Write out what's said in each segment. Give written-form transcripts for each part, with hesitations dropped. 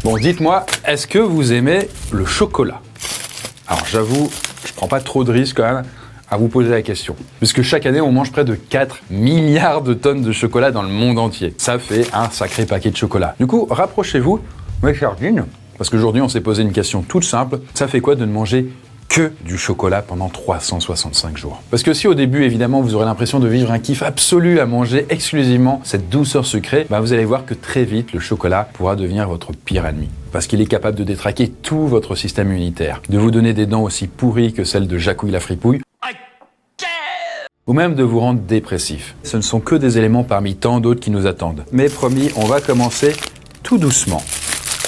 Bon, dites-moi, est-ce que vous aimez le chocolat? Alors j'avoue, je prends pas trop de risques quand même à vous poser la question. Puisque chaque année, on mange près de 4 milliards de tonnes de chocolat dans le monde entier. Ça fait un sacré paquet de chocolat. Du coup, rapprochez-vous, mes chers jeans, parce qu'aujourd'hui, on s'est posé une question toute simple. Ça fait quoi de ne manger que du chocolat pendant 365 jours? Parce que si au début, évidemment, vous aurez l'impression de vivre un kiff absolu à manger exclusivement cette douceur sucrée, vous allez voir que très vite, le chocolat pourra devenir votre pire ennemi. Parce qu'il est capable de détraquer tout votre système immunitaire, de vous donner des dents aussi pourries que celles de Jacouille la fripouille, ou même de vous rendre dépressif. Ce ne sont que des éléments parmi tant d'autres qui nous attendent. Mais promis, on va commencer tout doucement,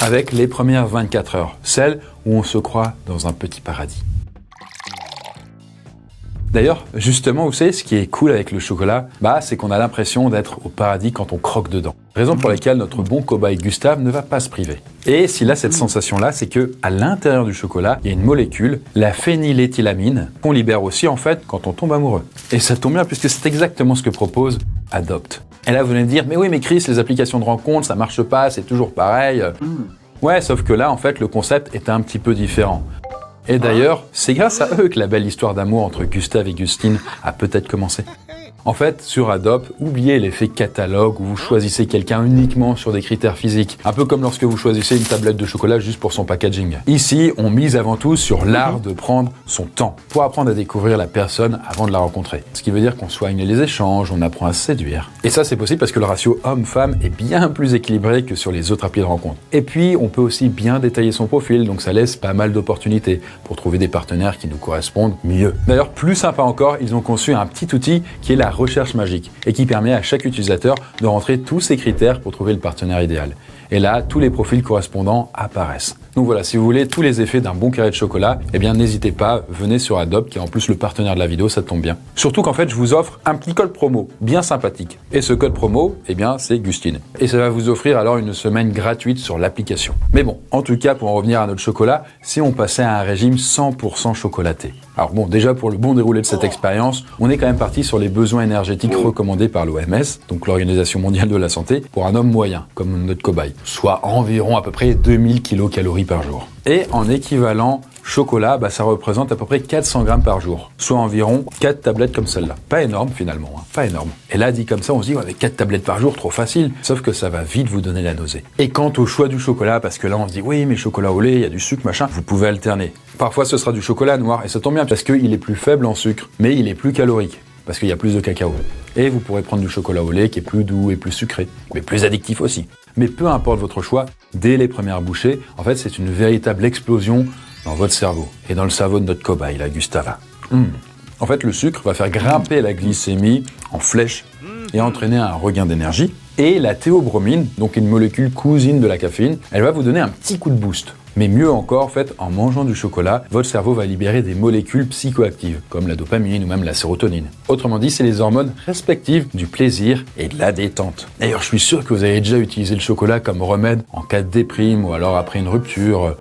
avec les premières 24 heures, celles où on se croit dans un petit paradis. D'ailleurs, justement, vous savez, ce qui est cool avec le chocolat, c'est qu'on a l'impression d'être au paradis quand on croque dedans. Raison pour laquelle notre bon cobaye Gustave ne va pas se priver. Et s'il a cette sensation-là, c'est que à l'intérieur du chocolat, il y a une molécule, la phényléthylamine, qu'on libère aussi en fait quand on tombe amoureux. Et ça tombe bien puisque c'est exactement ce que propose Adopt. Et là, vous allez me dire, mais oui, mais Chris, les applications de rencontre, ça marche pas, c'est toujours pareil. Ouais, sauf que là, en fait, le concept est un petit peu différent. Et d'ailleurs, c'est grâce à eux que la belle histoire d'amour entre Gustave et Gustine a peut-être commencé. En fait, sur Adopt, oubliez l'effet catalogue où vous choisissez quelqu'un uniquement sur des critères physiques. Un peu comme lorsque vous choisissez une tablette de chocolat juste pour son packaging. Ici, on mise avant tout sur l'art de prendre son temps pour apprendre à découvrir la personne avant de la rencontrer. Ce qui veut dire qu'on soigne les échanges, on apprend à se séduire. Et ça, c'est possible parce que le ratio homme-femme est bien plus équilibré que sur les autres applis de rencontre. Et puis, on peut aussi bien détailler son profil, donc ça laisse pas mal d'opportunités pour trouver des partenaires qui nous correspondent mieux. D'ailleurs, plus sympa encore, ils ont conçu un petit outil qui est la recherche magique et qui permet à chaque utilisateur de rentrer tous ses critères pour trouver le partenaire idéal. Et là, tous les profils correspondants apparaissent. Donc voilà, si vous voulez tous les effets d'un bon carré de chocolat, n'hésitez pas, venez sur Adopt, qui est en plus le partenaire de la vidéo, ça tombe bien. Surtout qu'en fait, je vous offre un petit code promo, bien sympathique. Et ce code promo, c'est Gustine. Et ça va vous offrir alors une semaine gratuite sur l'application. Mais bon, en tout cas, pour en revenir à notre chocolat, si on passait à un régime 100% chocolaté. Alors bon, déjà pour le bon déroulé de cette expérience, on est quand même parti sur les besoins énergétiques recommandés par l'OMS, donc l'Organisation mondiale de la santé, pour un homme moyen, comme notre cobaye, soit environ à peu près 2000 kcal par jour. Et en équivalent chocolat, ça représente à peu près 400 grammes par jour, soit environ 4 tablettes comme celle-là. Pas énorme finalement, pas énorme. Et là, dit comme ça, on se dit, avec 4 tablettes par jour, trop facile. Sauf que ça va vite vous donner la nausée. Et quant au choix du chocolat, parce que là, on se dit, oui, mais chocolat au lait, il y a du sucre, machin, vous pouvez alterner. Parfois, ce sera du chocolat noir, et ça tombe bien, parce qu'il est plus faible en sucre, mais il est plus calorique, parce qu'il y a plus de cacao. Et vous pourrez prendre du chocolat au lait qui est plus doux et plus sucré, mais plus addictif aussi. Mais peu importe votre choix, dès les premières bouchées, en fait, c'est une véritable explosion dans votre cerveau et dans le cerveau de notre cobaye, la Gustava. En fait, le sucre va faire grimper la glycémie en flèche et entraîner un regain d'énergie. Et la théobromine, donc une molécule cousine de la caféine, elle va vous donner un petit coup de boost. Mais mieux encore, en fait, en mangeant du chocolat, votre cerveau va libérer des molécules psychoactives, comme la dopamine ou même la sérotonine. Autrement dit, c'est les hormones respectives du plaisir et de la détente. D'ailleurs, je suis sûr que vous avez déjà utilisé le chocolat comme remède en cas de déprime ou alors après une rupture.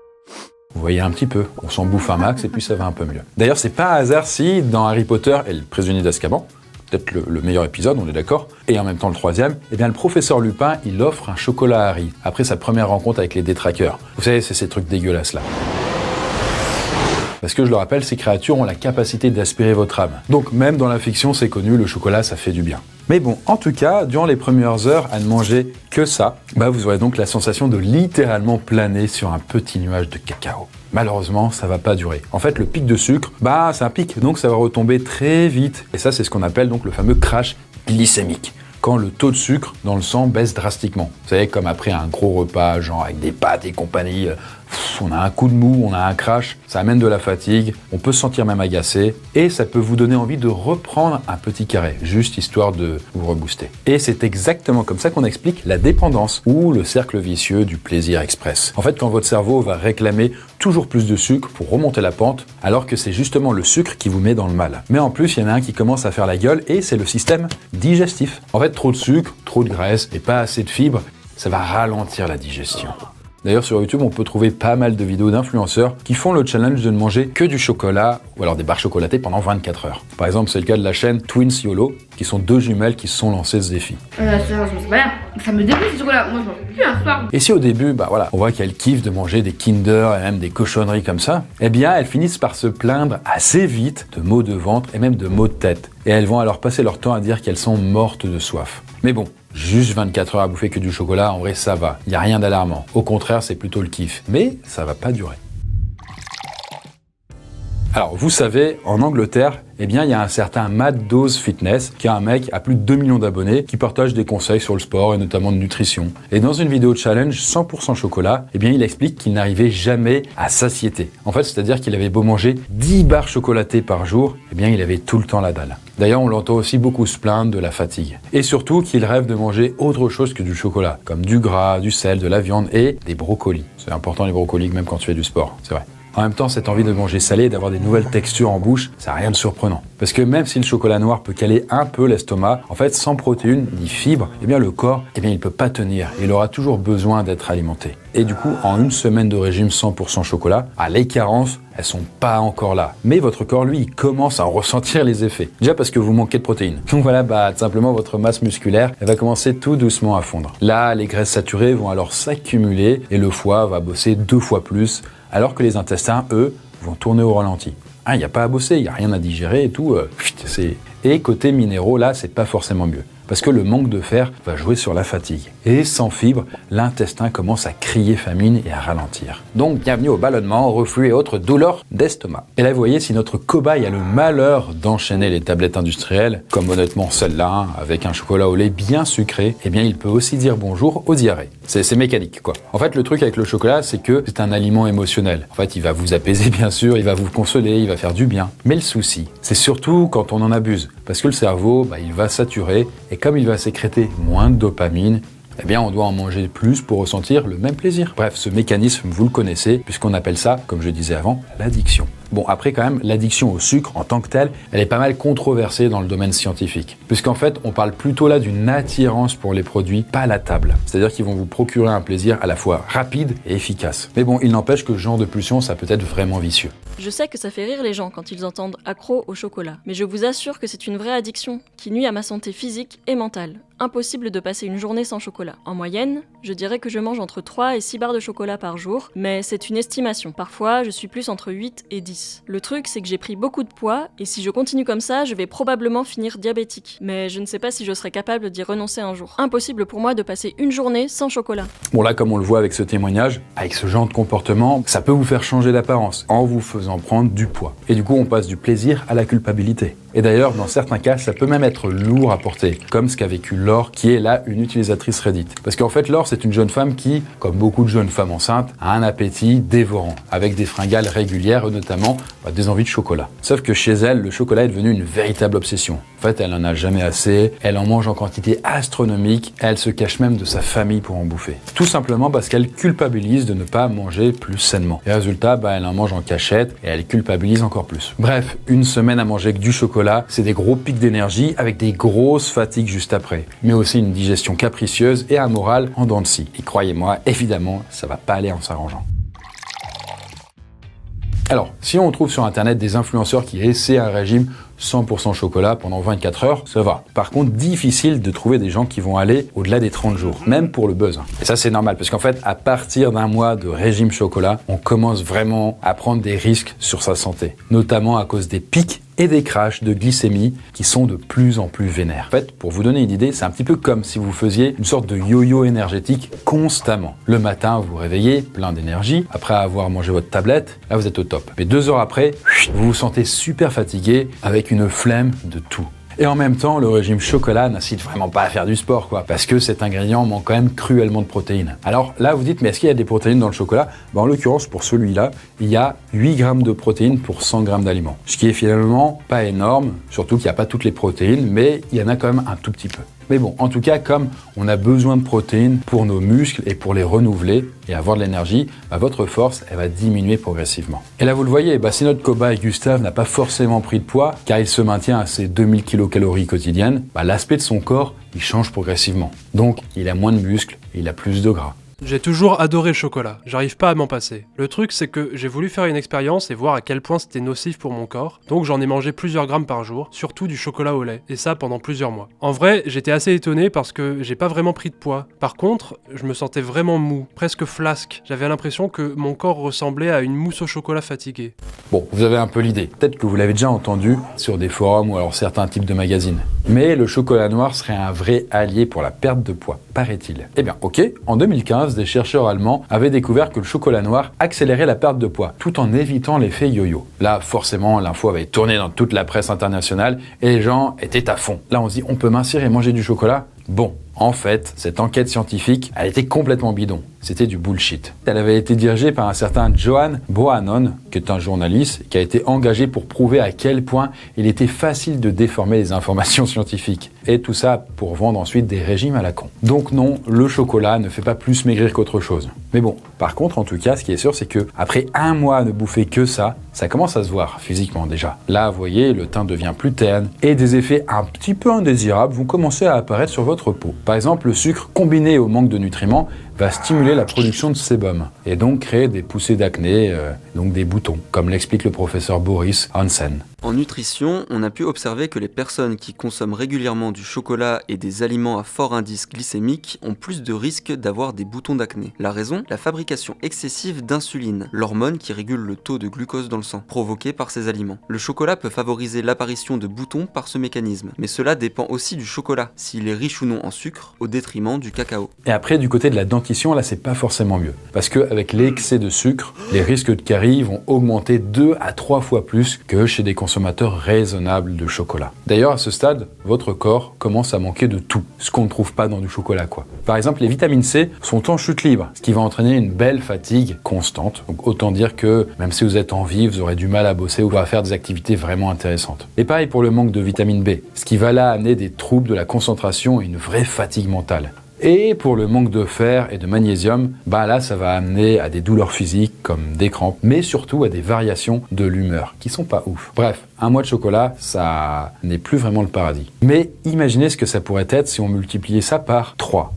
Vous voyez un petit peu, on s'en bouffe un max et puis ça va un peu mieux. D'ailleurs, c'est pas un hasard si, dans Harry Potter et le prisonnier d'Azkaban, peut-être le meilleur épisode, on est d'accord, et en même temps le troisième, le professeur Lupin, il offre un chocolat à Harry, après sa première rencontre avec les détraqueurs. Vous savez, c'est ces trucs dégueulasses là. Parce que je le rappelle, ces créatures ont la capacité d'aspirer votre âme. Donc même dans la fiction, c'est connu, le chocolat, ça fait du bien. Mais bon, en tout cas, durant les premières heures à ne manger que ça, vous aurez donc la sensation de littéralement planer sur un petit nuage de cacao. Malheureusement, ça va pas durer. En fait, le pic de sucre, c'est un pic, donc ça va retomber très vite. Et ça, c'est ce qu'on appelle donc le fameux crash glycémique. Quand le taux de sucre dans le sang baisse drastiquement. Vous savez, comme après un gros repas, genre avec des pâtes et compagnie, on a un coup de mou, on a un crash, ça amène de la fatigue, on peut se sentir même agacé, et ça peut vous donner envie de reprendre un petit carré, juste histoire de vous rebooster. Et c'est exactement comme ça qu'on explique la dépendance, ou le cercle vicieux du plaisir express. En fait, quand votre cerveau va réclamer toujours plus de sucre pour remonter la pente, alors que c'est justement le sucre qui vous met dans le mal. Mais en plus, il y en a un qui commence à faire la gueule, et c'est le système digestif. En fait, trop de sucre, trop de graisse, et pas assez de fibres, ça va ralentir la digestion. D'ailleurs, sur YouTube, on peut trouver pas mal de vidéos d'influenceurs qui font le challenge de ne manger que du chocolat ou alors des barres chocolatées pendant 24 heures. Par exemple, c'est le cas de la chaîne Twins YOLO, qui sont 2 jumelles qui se sont lancées ce défi. Ça me dégoûte ce chocolat. Moi, je mange plus un soir. Et si au début, on voit qu'elles kiffent de manger des Kinder et même des cochonneries comme ça, eh bien, elles finissent par se plaindre assez vite de maux de ventre et même de maux de tête. Et elles vont alors passer leur temps à dire qu'elles sont mortes de soif. Mais bon, juste 24 heures à bouffer que du chocolat, en vrai, ça va. Il n'y a rien d'alarmant. Au contraire, c'est plutôt le kiff. Mais ça va pas durer. Alors, vous savez, en Angleterre, il y a un certain Matt Dose Fitness, qui est un mec à plus de 2 millions d'abonnés, qui partage des conseils sur le sport et notamment de nutrition. Et dans une vidéo challenge 100% chocolat, il explique qu'il n'arrivait jamais à satiété. En fait, c'est-à-dire qu'il avait beau manger 10 barres chocolatées par jour, il avait tout le temps la dalle. D'ailleurs, on l'entend aussi beaucoup se plaindre de la fatigue. Et surtout qu'il rêve de manger autre chose que du chocolat, comme du gras, du sel, de la viande et des brocolis. C'est important les brocolis, même quand tu fais du sport, c'est vrai. En même temps, cette envie de manger salé et d'avoir des nouvelles textures en bouche, ça n'a rien de surprenant. Parce que même si le chocolat noir peut caler un peu l'estomac, en fait, sans protéines ni fibres, le corps, il peut pas tenir. Il aura toujours besoin d'être alimenté. Et du coup, en une semaine de régime 100% chocolat, les carences, elles sont pas encore là. Mais votre corps, lui, il commence à en ressentir les effets. Déjà parce que vous manquez de protéines. Donc voilà, tout simplement, votre masse musculaire, elle va commencer tout doucement à fondre. Là, les graisses saturées vont alors s'accumuler et le foie va bosser 2 fois plus, alors que les intestins, eux, vont tourner au ralenti. Il n'y a pas à bosser, il n'y a rien à digérer et tout. Et côté minéraux, là, c'est pas forcément mieux. Parce que le manque de fer va jouer sur la fatigue. Et sans fibres, l'intestin commence à crier famine et à ralentir. Donc, bienvenue au ballonnement, au reflux et autres douleurs d'estomac. Et là, vous voyez, si notre cobaye a le malheur d'enchaîner les tablettes industrielles, comme honnêtement celle-là, avec un chocolat au lait bien sucré, il peut aussi dire bonjour aux diarrhées. C'est mécanique, quoi. En fait, le truc avec le chocolat, c'est que c'est un aliment émotionnel. En fait, il va vous apaiser, bien sûr, il va vous consoler, il va faire du bien. Mais le souci, c'est surtout quand on en abuse. Parce que le cerveau, il va saturer, et comme il va sécréter moins de dopamine, on doit en manger plus pour ressentir le même plaisir. Bref, ce mécanisme, vous le connaissez, puisqu'on appelle ça, comme je disais avant, l'addiction. Bon, après quand même, l'addiction au sucre en tant que telle, elle est pas mal controversée dans le domaine scientifique. Puisqu'en fait, on parle plutôt là d'une attirance pour les produits palatables. C'est-à-dire qu'ils vont vous procurer un plaisir à la fois rapide et efficace. Mais bon, il n'empêche que ce genre de pulsion, ça peut être vraiment vicieux. Je sais que ça fait rire les gens quand ils entendent accro au chocolat, mais je vous assure que c'est une vraie addiction qui nuit à ma santé physique et mentale. Impossible de passer une journée sans chocolat. En moyenne, je dirais que je mange entre 3 et 6 barres de chocolat par jour, mais c'est une estimation. Parfois, je suis plus entre 8 et 10. Le truc, c'est que j'ai pris beaucoup de poids, et si je continue comme ça, je vais probablement finir diabétique. Mais je ne sais pas si je serai capable d'y renoncer un jour. Impossible pour moi de passer une journée sans chocolat. Bon là, comme on le voit avec ce témoignage, avec ce genre de comportement, ça peut vous faire changer d'apparence, en vous faisant prendre du poids. Et du coup, on passe du plaisir à la culpabilité. Et d'ailleurs, dans certains cas, ça peut même être lourd à porter, comme ce qu'a vécu Laure, qui est là une utilisatrice Reddit. Parce qu'en fait, Laure, c'est une jeune femme qui, comme beaucoup de jeunes femmes enceintes, a un appétit dévorant, avec des fringales régulières, et notamment des envies de chocolat. Sauf que chez elle, le chocolat est devenu une véritable obsession. En fait, elle en a jamais assez, elle en mange en quantité astronomique, elle se cache même de sa famille pour en bouffer. Tout simplement parce qu'elle culpabilise de ne pas manger plus sainement. Et résultat, elle en mange en cachette et elle culpabilise encore plus. Bref, une semaine à manger que du chocolat, c'est des gros pics d'énergie avec des grosses fatigues juste après. Mais aussi une digestion capricieuse et un moral en dents de scie. Et croyez-moi, évidemment, ça va pas aller en s'arrangeant. Alors, si on trouve sur internet des influenceurs qui essaient un régime 100% chocolat pendant 24 heures, ça va. Par contre, difficile de trouver des gens qui vont aller au-delà des 30 jours, même pour le buzz. Et ça, c'est normal, parce qu'en fait, à partir d'un mois de régime chocolat, on commence vraiment à prendre des risques sur sa santé, notamment à cause des pics et des crashs de glycémie qui sont de plus en plus vénères. En fait, pour vous donner une idée, c'est un petit peu comme si vous faisiez une sorte de yo-yo énergétique constamment. Le matin, vous vous réveillez plein d'énergie. Après avoir mangé votre tablette, là, vous êtes au top. Mais 2 heures après, vous vous sentez super fatigué avec une flemme de tout. Et en même temps, le régime chocolat n'incite vraiment pas à faire du sport, parce que cet ingrédient manque quand même cruellement de protéines. Alors là, vous dites, mais est-ce qu'il y a des protéines dans le chocolat ? En l'occurrence, pour celui-là, il y a 8 grammes de protéines pour 100 grammes d'aliments. Ce qui est finalement pas énorme, surtout qu'il n'y a pas toutes les protéines, mais il y en a quand même un tout petit peu. Mais bon, en tout cas, comme on a besoin de protéines pour nos muscles et pour les renouveler et avoir de l'énergie, votre force, elle va diminuer progressivement. Et là, vous le voyez, si notre cobaye Gustave n'a pas forcément pris de poids, car il se maintient à ses 2000 kcal quotidiennes, l'aspect de son corps, il change progressivement. Donc, il a moins de muscles et il a plus de gras. J'ai toujours adoré le chocolat, j'arrive pas à m'en passer. Le truc c'est que j'ai voulu faire une expérience et voir à quel point c'était nocif pour mon corps, donc j'en ai mangé plusieurs grammes par jour, surtout du chocolat au lait, et ça pendant plusieurs mois. En vrai, j'étais assez étonné parce que j'ai pas vraiment pris de poids. Par contre, je me sentais vraiment mou, presque flasque. J'avais l'impression que mon corps ressemblait à une mousse au chocolat fatiguée. Bon, vous avez un peu l'idée. Peut-être que vous l'avez déjà entendu sur des forums ou alors certains types de magazines. Mais le chocolat noir serait un vrai allié pour la perte de poids, paraît-il. Eh bien, ok, en 2015, des chercheurs allemands avaient découvert que le chocolat noir accélérait la perte de poids, tout en évitant l'effet yo-yo. Là, forcément, l'info avait tourné dans toute la presse internationale et les gens étaient à fond. Là, on se dit, on peut mincir et manger du chocolat ? Bon, en fait, cette enquête scientifique, elle était complètement bidon. C'était du bullshit. Elle avait été dirigée par un certain Johan Bohannon, qui est un journaliste, qui a été engagé pour prouver à quel point il était facile de déformer les informations scientifiques. Et tout ça pour vendre ensuite des régimes à la con. Donc non, le chocolat ne fait pas plus maigrir qu'autre chose. Mais bon, par contre, en tout cas, ce qui est sûr, c'est que après un mois à ne bouffer que ça commence à se voir physiquement déjà. Là, vous voyez, le teint devient plus terne et des effets un petit peu indésirables vont commencer à apparaître sur votre peau. Par exemple, le sucre combiné au manque de nutriments va stimuler la production de sébum et donc créer des poussées d'acné, donc des boutons, comme l'explique le professeur Boris Hansen. En nutrition, on a pu observer que les personnes qui consomment régulièrement du chocolat et des aliments à fort indice glycémique ont plus de risques d'avoir des boutons d'acné. La raison ? La fabrication excessive d'insuline, l'hormone qui régule le taux de glucose dans le sang, provoqué par ces aliments. Le chocolat peut favoriser l'apparition de boutons par ce mécanisme, mais cela dépend aussi du chocolat, s'il est riche ou non en sucre, au détriment du cacao. Et après, du côté de la dentition, là, c'est pas forcément mieux. Parce qu'avec l'excès de sucre, les risques de caries vont augmenter 2 à 3 fois plus que chez des consommateurs raisonnables de chocolat. D'ailleurs, à ce stade, votre corps commence à manquer de tout, ce qu'on ne trouve pas dans du chocolat, quoi. Par exemple, les vitamines C sont en chute libre, ce qui va entraîner une belle fatigue constante. Donc autant dire que même si vous êtes en vie, vous aurez du mal à bosser ou à faire des activités vraiment intéressantes. Et pareil pour le manque de vitamine B, ce qui va là amener des troubles de la concentration et une vraie fatigue mentale. Et pour le manque de fer et de magnésium, là ça va amener à des douleurs physiques comme des crampes, mais surtout à des variations de l'humeur qui sont pas ouf. Bref, un mois de chocolat, ça n'est plus vraiment le paradis. Mais imaginez ce que ça pourrait être si on multipliait ça par 3.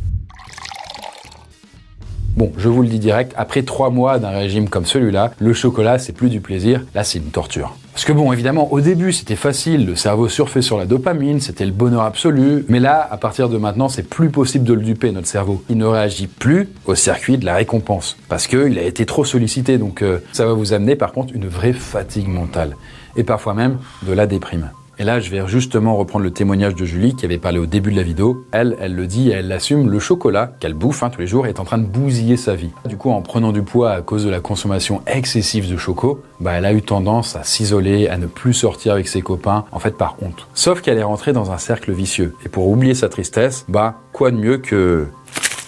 Bon, je vous le dis direct, après 3 mois d'un régime comme celui-là, le chocolat, c'est plus du plaisir, là c'est une torture. Parce que bon, évidemment, au début, c'était facile, le cerveau surfait sur la dopamine, c'était le bonheur absolu, mais là, à partir de maintenant, c'est plus possible de le duper, notre cerveau. Il ne réagit plus au circuit de la récompense, parce qu'il a été trop sollicité, donc ça va vous amener par contre une vraie fatigue mentale, et parfois même de la déprime. Et là, je vais justement reprendre le témoignage de Julie qui avait parlé au début de la vidéo. Elle le dit et elle l'assume, le chocolat qu'elle bouffe tous les jours est en train de bousiller sa vie. Du coup, en prenant du poids à cause de la consommation excessive de choco, elle a eu tendance à s'isoler, à ne plus sortir avec ses copains, en fait par honte. Sauf qu'elle est rentrée dans un cercle vicieux. Et pour oublier sa tristesse, quoi de mieux que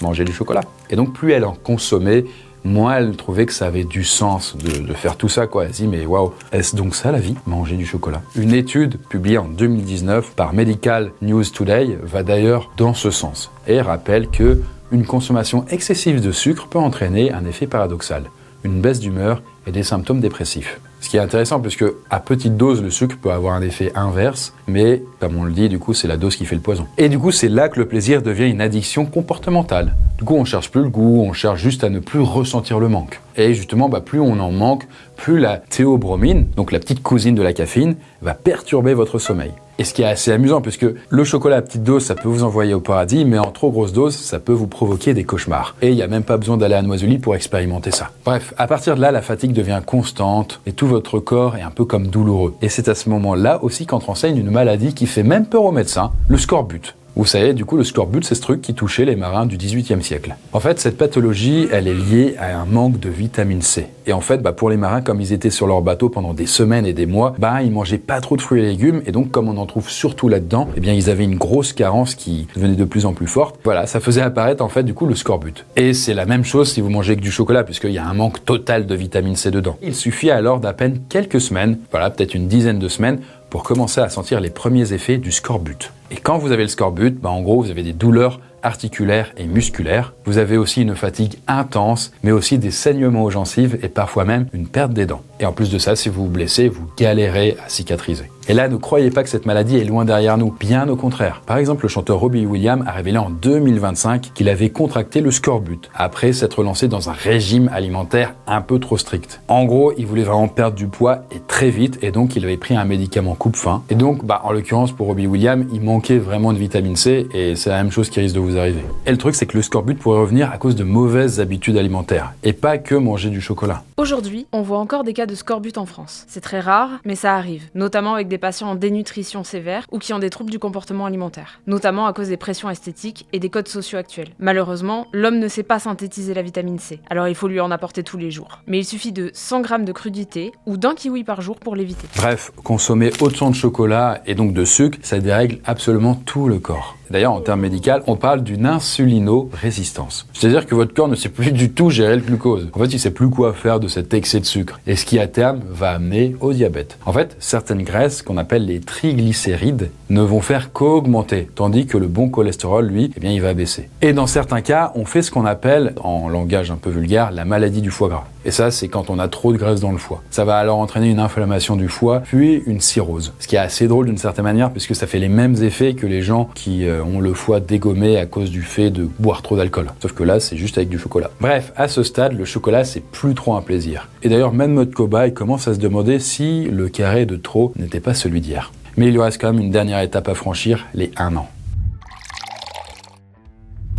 manger du chocolat. Et donc, plus elle en consommait, moi, elle trouvait que ça avait du sens de faire tout ça, quoi. Elle se dit, mais waouh, est-ce donc ça la vie, manger du chocolat ? Une étude publiée en 2019 par Medical News Today va d'ailleurs dans ce sens et rappelle que une consommation excessive de sucre peut entraîner un effet paradoxal, une baisse d'humeur et des symptômes dépressifs. Ce qui est intéressant puisque à petite dose, le sucre peut avoir un effet inverse, mais comme on le dit, du coup, c'est la dose qui fait le poison. Et du coup, c'est là que le plaisir devient une addiction comportementale. Du coup, on cherche plus le goût, on cherche juste à ne plus ressentir le manque. Et justement, plus on en manque, plus la théobromine, donc la petite cousine de la caféine, va perturber votre sommeil. Et ce qui est assez amusant, puisque le chocolat à petite dose, ça peut vous envoyer au paradis, mais en trop grosse dose, ça peut vous provoquer des cauchemars. Et il n'y a même pas besoin d'aller à Noisely pour expérimenter ça. Bref, à partir de là, la fatigue devient constante et tout votre corps est un peu comme douloureux. Et c'est à ce moment-là aussi qu'entre en scène une maladie qui fait même peur aux médecins, le scorbut. Vous savez, du coup, le scorbut, c'est ce truc qui touchait les marins du XVIIIe siècle. En fait, cette pathologie, elle est liée à un manque de vitamine C. Et en fait, pour les marins, comme ils étaient sur leur bateau pendant des semaines et des mois, ils mangeaient pas trop de fruits et légumes. Et donc, comme on en trouve surtout là-dedans, ils avaient une grosse carence qui devenait de plus en plus forte. Voilà, ça faisait apparaître, en fait, du coup, le scorbut. Et c'est la même chose si vous mangez que du chocolat, puisqu'il y a un manque total de vitamine C dedans. Il suffit alors d'à peine quelques semaines, peut-être une dizaine de semaines, pour commencer à sentir les premiers effets du scorbut. Et quand vous avez le scorbut, en gros, vous avez des douleurs articulaires et musculaires. Vous avez aussi une fatigue intense, mais aussi des saignements aux gencives et parfois même une perte des dents. Et en plus de ça, si vous vous blessez, vous galérez à cicatriser. Et là, ne croyez pas que cette maladie est loin derrière nous, bien au contraire. Par exemple, le chanteur Robbie Williams a révélé en 2025 qu'il avait contracté le scorbut, après s'être lancé dans un régime alimentaire un peu trop strict. En gros, il voulait vraiment perdre du poids et très vite, et donc il avait pris un médicament coupe-faim. Et donc, en l'occurrence pour Robbie Williams, il manquait vraiment de vitamine C, et c'est la même chose qui risque de vous arriver. Et le truc, c'est que le scorbut pourrait revenir à cause de mauvaises habitudes alimentaires, et pas que manger du chocolat. Aujourd'hui, on voit encore des cas de scorbut en France. C'est très rare, mais ça arrive, notamment avec des patients en dénutrition sévère ou qui ont des troubles du comportement alimentaire, notamment à cause des pressions esthétiques et des codes sociaux actuels. Malheureusement, l'homme ne sait pas synthétiser la vitamine C, alors il faut lui en apporter tous les jours. Mais il suffit de 100 g de crudité ou d'un kiwi par jour pour l'éviter. Bref, consommer autant de chocolat et donc de sucre, ça dérègle absolument tout le corps. D'ailleurs, en termes médicaux, on parle d'une insulino-résistance. C'est-à-dire que votre corps ne sait plus du tout gérer le glucose. En fait, il ne sait plus quoi faire de cet excès de sucre. Et ce qui, à terme, va amener au diabète. En fait, certaines graisses, qu'on appelle les triglycérides, ne vont faire qu'augmenter, tandis que le bon cholestérol, lui, il va baisser. Et dans certains cas, on fait ce qu'on appelle, en langage un peu vulgaire, la maladie du foie gras. Et ça, c'est quand on a trop de graisse dans le foie. Ça va alors entraîner une inflammation du foie, puis une cirrhose. Ce qui est assez drôle d'une certaine manière, puisque ça fait les mêmes effets que les gens qui ont le foie dégommé à cause du fait de boire trop d'alcool. Sauf que là, c'est juste avec du chocolat. Bref, à ce stade, le chocolat, c'est plus trop un plaisir. Et d'ailleurs, même notre cobaye commence à se demander si le carré de trop n'était pas celui d'hier. Mais il lui reste quand même une dernière étape à franchir, les 1 an.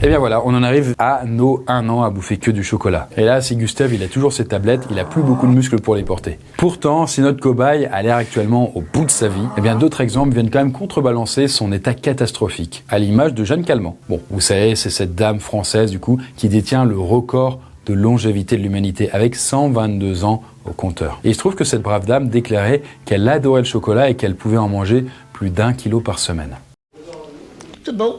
Et bien voilà, on en arrive à nos 1 an à bouffer que du chocolat. Et là, si Gustave, il a toujours ses tablettes, il a plus beaucoup de muscles pour les porter. Pourtant, si notre cobaye a l'air actuellement au bout de sa vie, eh bien d'autres exemples viennent quand même contrebalancer son état catastrophique, à l'image de Jeanne Calment. Bon, vous savez, c'est cette dame française, du coup, qui détient le record de longévité de l'humanité, avec 122 ans au compteur. Et il se trouve que cette brave dame déclarait qu'elle adorait le chocolat et qu'elle pouvait en manger plus d'1 kilo par semaine. C'est bon.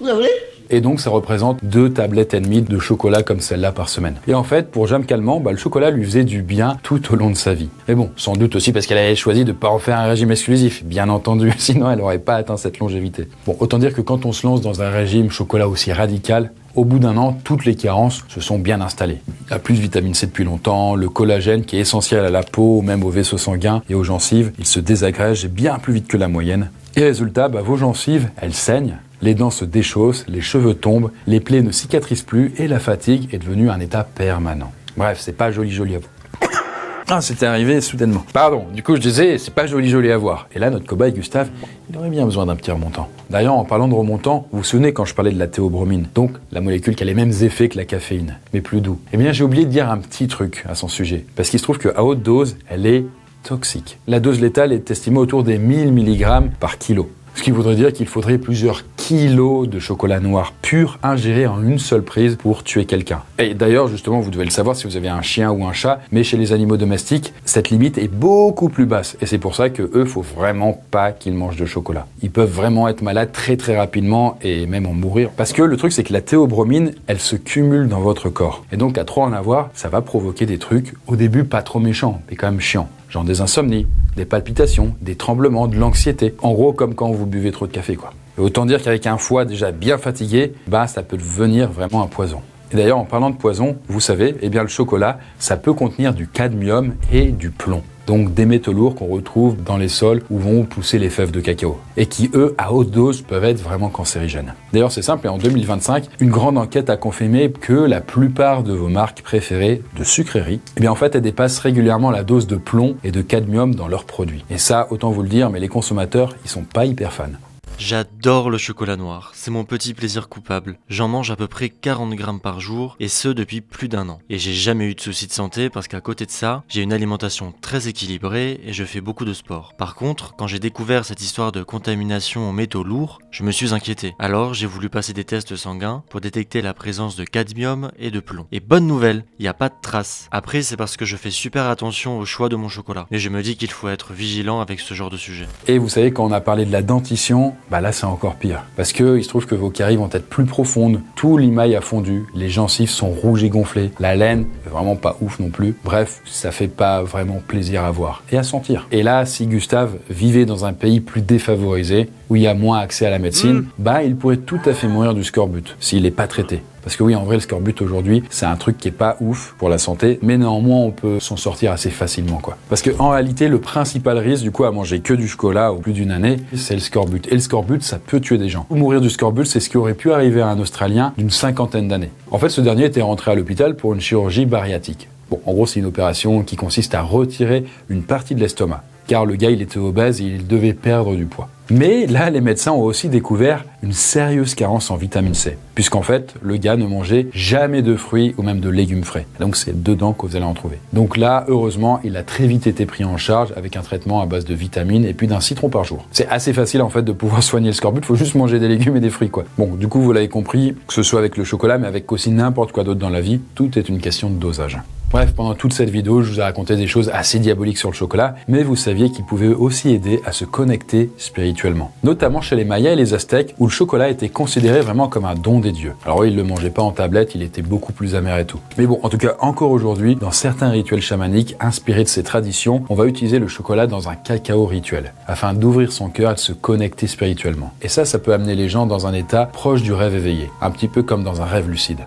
Vous voulez ? Et donc ça représente 2 tablettes et demie de chocolat comme celle-là par semaine. Et en fait, pour Jeanne Calment, le chocolat lui faisait du bien tout au long de sa vie. Mais bon, sans doute aussi parce qu'elle avait choisi de ne pas en faire un régime exclusif, bien entendu, sinon elle n'aurait pas atteint cette longévité. Bon, autant dire que quand on se lance dans un régime chocolat aussi radical, au bout d'1 an, toutes les carences se sont bien installées. Il y a plus de vitamine C depuis longtemps, le collagène qui est essentiel à la peau, même aux vaisseaux sanguins et aux gencives, il se désagrège bien plus vite que la moyenne. Et résultat, vos gencives, elles saignent, les dents se déchaussent, les cheveux tombent, les plaies ne cicatrisent plus et la fatigue est devenue un état permanent. Bref, c'est pas joli à vous. Ah, c'était arrivé soudainement. Pardon, du coup je disais, c'est pas joli à voir. Et là, notre cobaye Gustave, il aurait bien besoin d'un petit remontant. D'ailleurs, en parlant de remontant, vous vous souvenez quand je parlais de la théobromine, donc la molécule qui a les mêmes effets que la caféine, mais plus doux. Eh bien, j'ai oublié de dire un petit truc à son sujet, parce qu'il se trouve qu'à haute dose, elle est toxique. La dose létale est estimée autour des 1000 mg par kilo. Ce qui voudrait dire qu'il faudrait plusieurs kilos de chocolat noir pur ingéré en une seule prise pour tuer quelqu'un. Et d'ailleurs, justement, vous devez le savoir si vous avez un chien ou un chat, mais chez les animaux domestiques, cette limite est beaucoup plus basse. Et c'est pour ça que eux, faut vraiment pas qu'ils mangent de chocolat. Ils peuvent vraiment être malades très très rapidement et même en mourir. Parce que le truc, c'est que la théobromine, elle se cumule dans votre corps. Et donc, à trop en avoir, ça va provoquer des trucs, au début, pas trop méchants, mais quand même chiants. Genre des insomnies, des palpitations, des tremblements, de l'anxiété. En gros, comme quand vous buvez trop de café, quoi. Et autant dire qu'avec un foie déjà bien fatigué, ça peut devenir vraiment un poison. Et d'ailleurs, en parlant de poison, vous savez, le chocolat, ça peut contenir du cadmium et du plomb. Donc des métaux lourds qu'on retrouve dans les sols où vont pousser les fèves de cacao. Et qui, eux, à haute dose, peuvent être vraiment cancérigènes. D'ailleurs, c'est simple, et en 2025, une grande enquête a confirmé que la plupart de vos marques préférées de sucreries, en fait, elles dépassent régulièrement la dose de plomb et de cadmium dans leurs produits. Et ça, autant vous le dire, mais les consommateurs, ils sont pas hyper fans. J'adore le chocolat noir, c'est mon petit plaisir coupable. J'en mange à peu près 40 grammes par jour, et ce depuis plus d'1 an. Et j'ai jamais eu de soucis de santé parce qu'à côté de ça, j'ai une alimentation très équilibrée et je fais beaucoup de sport. Par contre, quand j'ai découvert cette histoire de contamination aux métaux lourds, je me suis inquiété. Alors j'ai voulu passer des tests sanguins pour détecter la présence de cadmium et de plomb. Et bonne nouvelle, il n'y a pas de traces. Après, c'est parce que je fais super attention au choix de mon chocolat. Mais je me dis qu'il faut être vigilant avec ce genre de sujet. Et vous savez, quand on a parlé de la dentition, là c'est encore pire. Parce que il se trouve que vos caries vont être plus profondes, tout l'émail a fondu, les gencives sont rouges et gonflées, la laine est vraiment pas ouf non plus. Bref, ça fait pas vraiment plaisir à voir et à sentir. Et là, si Gustave vivait dans un pays plus défavorisé, où il y a moins accès à la médecine, il pourrait tout à fait mourir du scorbut s'il n'est pas traité. Parce que oui, en vrai, le scorbut aujourd'hui, c'est un truc qui est pas ouf pour la santé, mais néanmoins, on peut s'en sortir assez facilement, quoi. Parce que en réalité, le principal risque, du coup, à manger que du chocolat au plus d'une année, c'est le scorbut. Et le scorbut, ça peut tuer des gens. Mourir du scorbut, c'est ce qui aurait pu arriver à un Australien d'une 50aine d'années. En fait, ce dernier était rentré à l'hôpital pour une chirurgie bariatrique. Bon, en gros, c'est une opération qui consiste à retirer une partie de l'estomac. Car le gars, il était obèse et il devait perdre du poids. Mais là, les médecins ont aussi découvert une sérieuse carence en vitamine C. Puisqu'en fait, le gars ne mangeait jamais de fruits ou même de légumes frais. Donc c'est dedans que vous allez en trouver. Donc là, heureusement, il a très vite été pris en charge avec un traitement à base de vitamines et puis d'un citron par jour. C'est assez facile en fait de pouvoir soigner le scorbut, il faut juste manger des légumes et des fruits, quoi. Bon, du coup, vous l'avez compris, que ce soit avec le chocolat, mais avec aussi n'importe quoi d'autre dans la vie, tout est une question de dosage. Bref, pendant toute cette vidéo, je vous ai raconté des choses assez diaboliques sur le chocolat, mais vous saviez qu'il pouvait aussi aider à se connecter spirituellement. Notamment chez les Mayas et les Aztèques, où le chocolat était considéré vraiment comme un don des dieux. Alors oui, ils le mangeaient pas en tablette, il était beaucoup plus amer et tout. Mais bon, en tout cas, encore aujourd'hui, dans certains rituels chamaniques inspirés de ces traditions, on va utiliser le chocolat dans un cacao rituel, afin d'ouvrir son cœur et de se connecter spirituellement. Et ça peut amener les gens dans un état proche du rêve éveillé, un petit peu comme dans un rêve lucide.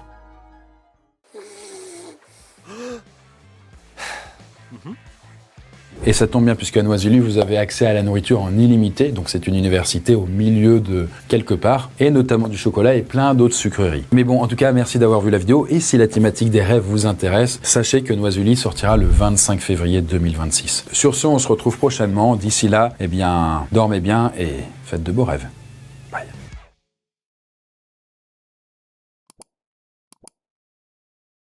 Et ça tombe bien puisqu'à Noisy-le, vous avez accès à la nourriture en illimité, donc c'est une université au milieu de quelque part, et notamment du chocolat et plein d'autres sucreries. Mais bon, en tout cas, merci d'avoir vu la vidéo, et si la thématique des rêves vous intéresse, sachez que Noisy-le sortira le 25 février 2026. Sur ce, on se retrouve prochainement. D'ici là, dormez bien et faites de beaux rêves.